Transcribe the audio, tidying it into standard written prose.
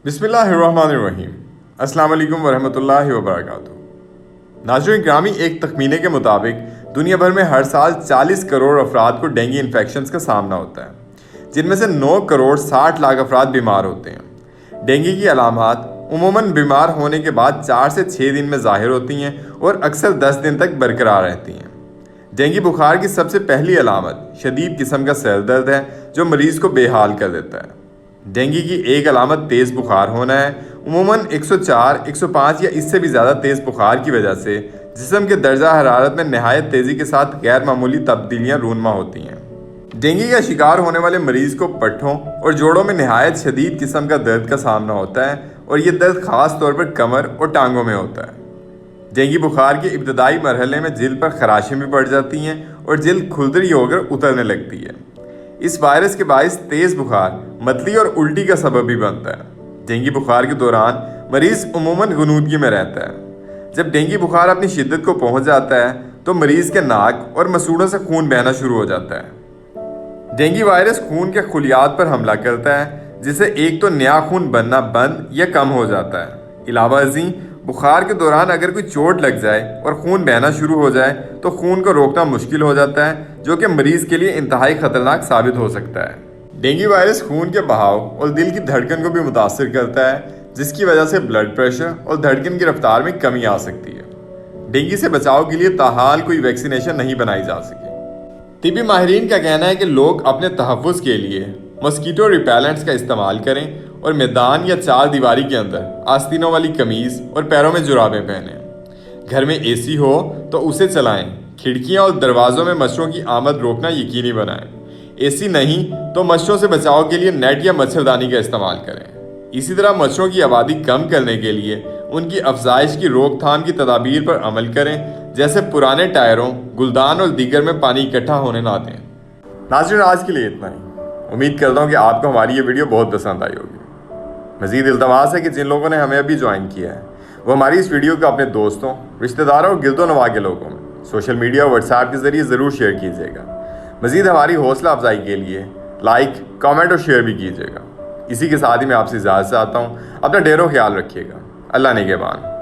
بسم اللہ الرحمن الرحیم۔ السلام علیکم ورحمۃ اللہ وبرکاتہ۔ ناظرین گرامی، ایک تخمینے کے مطابق دنیا بھر میں ہر سال 40 کروڑ افراد کو ڈینگی انفیکشنز کا سامنا ہوتا ہے، جن میں سے 9 کروڑ 60 لاکھ افراد بیمار ہوتے ہیں۔ ڈینگی کی علامات عموماً بیمار ہونے کے بعد 4 سے 6 دن میں ظاہر ہوتی ہیں اور اکثر 10 دن تک برقرار رہتی ہیں۔ ڈینگی بخار کی سب سے پہلی علامت شدید قسم کا سر درد ہے، جو مریض کو بے حال کر دیتا ہے۔ ڈینگی کی ایک علامت تیز بخار ہونا ہے۔ عموماً 104، 105 یا اس سے بھی زیادہ تیز بخار کی وجہ سے جسم کے درجہ حرارت میں نہایت تیزی کے ساتھ غیر معمولی تبدیلیاں رونما ہوتی ہیں۔ ڈینگی کا شکار ہونے والے مریض کو پٹھوں اور جوڑوں میں نہایت شدید قسم کا درد کا سامنا ہوتا ہے، اور یہ درد خاص طور پر کمر اور ٹانگوں میں ہوتا ہے۔ ڈینگی بخار کے ابتدائی مرحلے میں جلد پر خراشیں بھی پڑ جاتی ہیں اور جلد کھلدری ہو کر اترنے لگتی ہے۔ اس وائرس کے باعث تیز بخار متلی اور الٹی کا سبب بھی بنتا ہے۔ ڈینگی بخار کے دوران مریض عموماً غنودگی میں رہتا ہے۔ جب ڈینگی بخار اپنی شدت کو پہنچ جاتا ہے تو مریض کے ناک اور مسوڑوں سے خون بہنا شروع ہو جاتا ہے۔ ڈینگی وائرس خون کے خلیات پر حملہ کرتا ہے، جسے ایک تو نیا خون بننا بند یا کم ہو جاتا ہے۔ علاوہ ازیں بخار کے دوران اگر کوئی چوٹ لگ جائے اور خون بہنا شروع ہو جائے تو خون کو روکنا مشکل ہو جاتا ہے، جو کہ مریض کے لیے انتہائی خطرناک ثابت ہو سکتا ہے۔ ڈینگی وائرس خون کے بہاؤ اور دل کی دھڑکن کو بھی متاثر کرتا ہے، جس کی وجہ سے بلڈ پریشر اور دھڑکن کی رفتار میں کمی آ سکتی ہے۔ ڈینگی سے بچاؤ کے لیے تاحال کوئی ویکسینیشن نہیں بنائی جا سکی۔ طبی ماہرین کا کہنا ہے کہ لوگ اپنے تحفظ کے لیے مسکیٹو ریپیلنٹس کا استعمال کریں اور میدان یا چار دیواری کے اندر آستینوں والی قمیض اور پیروں میں جرابیں پہنیں۔ گھر میں اے سی ہو تو اسے چلائیں۔ کھڑکیاں اور دروازوں میں مچھروں کی آمد روکنا یقینی بنائیں۔ اے سی نہیں تو مچھروں سے بچاؤ کے لیے نیٹ یا مچھردانی کا استعمال کریں۔ اسی طرح مچھروں کی آبادی کم کرنے کے لیے ان کی افزائش کی روک تھام کی تدابیر پر عمل کریں، جیسے پرانے ٹائروں، گلدان اور دیگر میں پانی اکٹھا ہونے نہ دیں۔ ناظرین آج کے لیے اتنا ہی۔ امید کرتا ہوں کہ آپ کو ہماری یہ ویڈیو بہت پسند آئی ہوگی۔ مزید التماس ہے کہ جن لوگوں نے ہمیں ابھی جوائن کیا ہے وہ ہماری اس ویڈیو کو اپنے دوستوں، رشتہ داروں اور گرد و نواح کے لوگوں میں سوشل میڈیا اور واٹس ایپ کے ذریعے ضرور شیئر کیجیے گا۔ مزید ہماری حوصلہ افزائی کے لیے لائک، کامنٹ اور شیئر بھی کیجیے گا۔ اسی کے ساتھ ہی میں آپ سے اجازت چاہتا ہوں۔ اپنا ڈھیروں خیال رکھیے گا۔ اللہ نگہبان۔